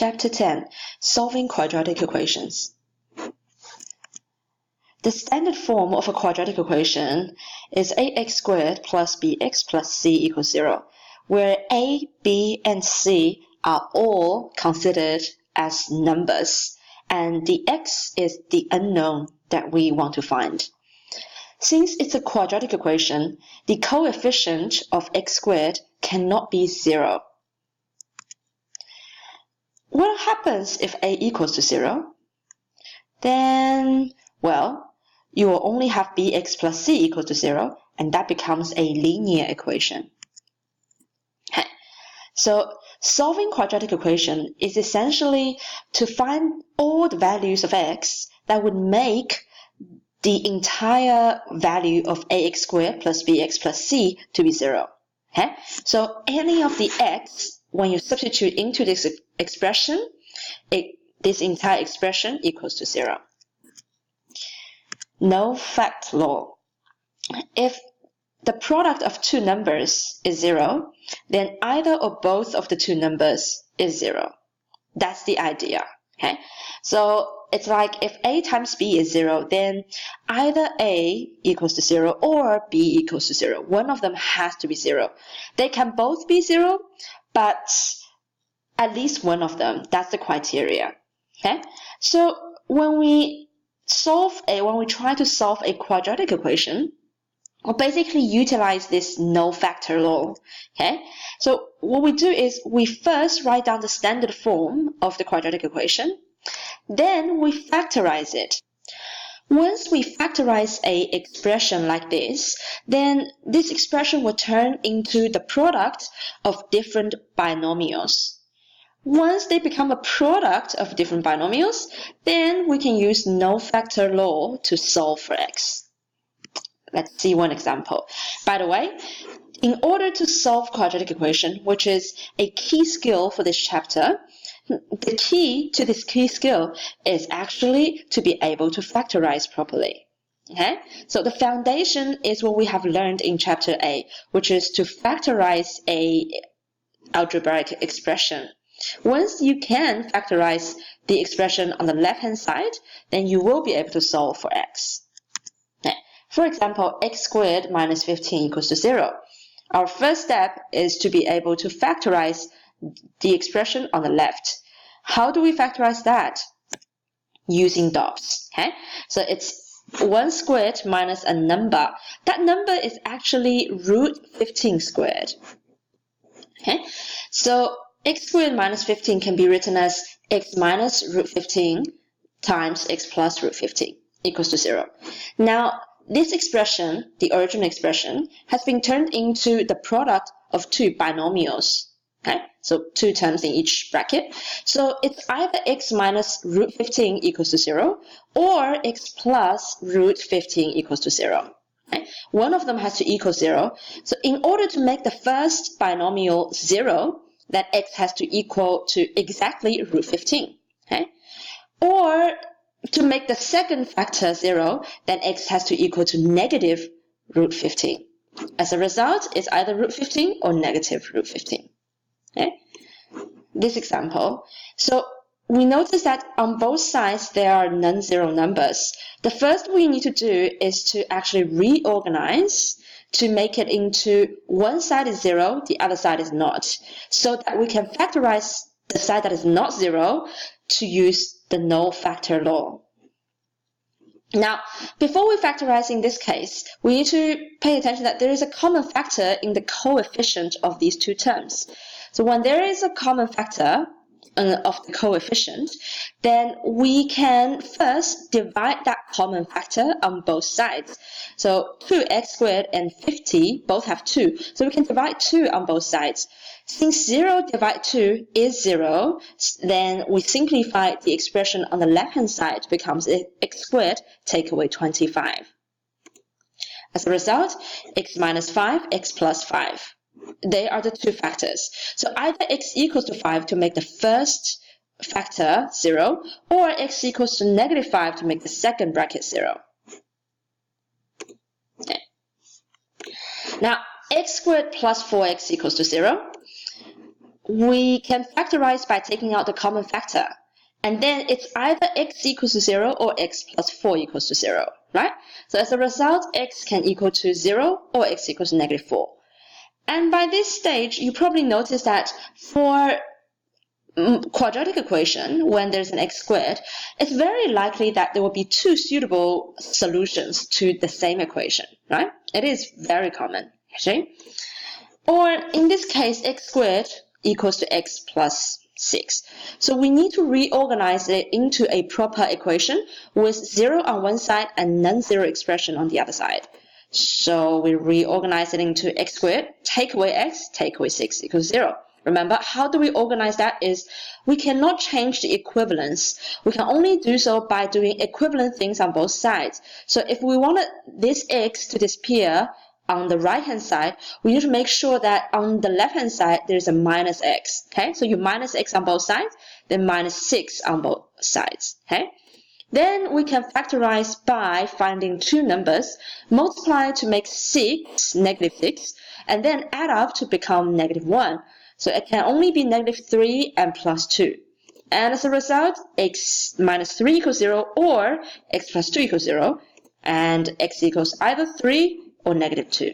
Chapter 10, Solving Quadratic Equations. The standard form of a quadratic equation is ax squared plus bx plus c equals 0, where a, b, and c are all considered as numbers, and the x is the unknown that we want to find. Since it's a quadratic equation, the coefficient of x squared cannot be 0. What happens if a equals to 0? Then, well, you will only have bx plus c equal to 0, and that becomes a linear equation. So, solving quadratic equation is essentially to find all the values of x that would make the entire value of ax squared plus bx plus c to be 0. So, any of the x, when you substitute into this expression, this entire expression equals to 0. No fact law. If the product of two numbers is 0, then either or both of the two numbers is 0. That's the idea. So it's like if a times b is 0, then either a equals to 0 or b equals to 0. One of them has to be 0. They can both be 0, but at least one of them. That's the criteria. So when we try to solve a quadratic equation, we'll basically utilize this no factor law. So what we do is we first write down the standard form of the quadratic equation, then we factorize it. Once we factorize a expression like this, then this expression will turn into the product of different binomials. Once they become a product of different binomials, then we can use no factor law to solve for x. Let's see one example. By the way, in order to solve quadratic equation, which is a key skill for this chapter, the key to this key skill is actually to be able to factorize properly. So the foundation is what we have learned in chapter A, which is to factorize a algebraic expression. Once you can factorize the expression on the left-hand side, then you will be able to solve for x. For example, x squared minus 15 equals to 0. Our first step is to be able to factorize the expression on the left. How do we factorize that? Using dots. So it's 1 squared minus a number. That number is actually root 15 squared. So x squared minus 15 can be written as x minus root 15 times x plus root 15 equals to 0. Now, this expression, the original expression, has been turned into the product of two binomials. So two terms in each bracket. So it's either x minus root 15 equals to 0 or x plus root 15 equals to 0. One of them has to equal 0. So in order to make the first binomial 0, that x has to equal to exactly root 15. Or to make the second factor 0, then x has to equal to negative root 15. As a result, it's either root 15 or negative root 15. This example. So we notice that on both sides there are non-zero numbers. The first we need to do is to actually reorganize to make it into one side is 0, the other side is not, so that we can factorize the side that is not 0 to use the no factor law. Now, before we factorize in this case, we need to pay attention that there is a common factor in the coefficient of these two terms. So when there is a common factor of the coefficient, then we can first divide that common factor on both sides. So 2x squared and 50 both have 2, so we can divide 2 on both sides. Since 0 divided 2 is 0, then we simplify the expression on the left-hand side becomes x squared take away 25. As a result, x minus 5, x plus 5. They are the two factors. So either x equals to 5 to make the first factor 0, or x equals to negative 5 to make the second bracket 0. Now, x squared plus 4x equals to 0. we can factorize by taking out the common factor. And then it's either x equals to 0 or x plus 4 equals to 0, right? So as a result, x can equal to 0 or x equals to negative 4. And by this stage, you probably notice that for quadratic equation, when there's an x squared, it's very likely that there will be two suitable solutions to the same equation, right? It is very common, okay? Or in this case, x squared equals to x plus 6. So we need to reorganize it into a proper equation with 0 on one side and non-zero expression on the other side. So we reorganize it into x squared, take away x, take away 6 equals 0. Remember, how do we organize that is we cannot change the equivalence. We can only do so by doing equivalent things on both sides. So if we wanted this x to disappear on the right-hand side, we need to make sure that on the left-hand side, there's a minus x, okay? So you minus x on both sides, then minus 6 on both sides, okay? Then we can factorize by finding two numbers, multiply to make 6, negative 6, and then add up to become negative 1. So it can only be negative 3 and plus 2. And as a result, x minus 3 equals 0 or x plus 2 equals 0, and x equals either 3 or negative 2.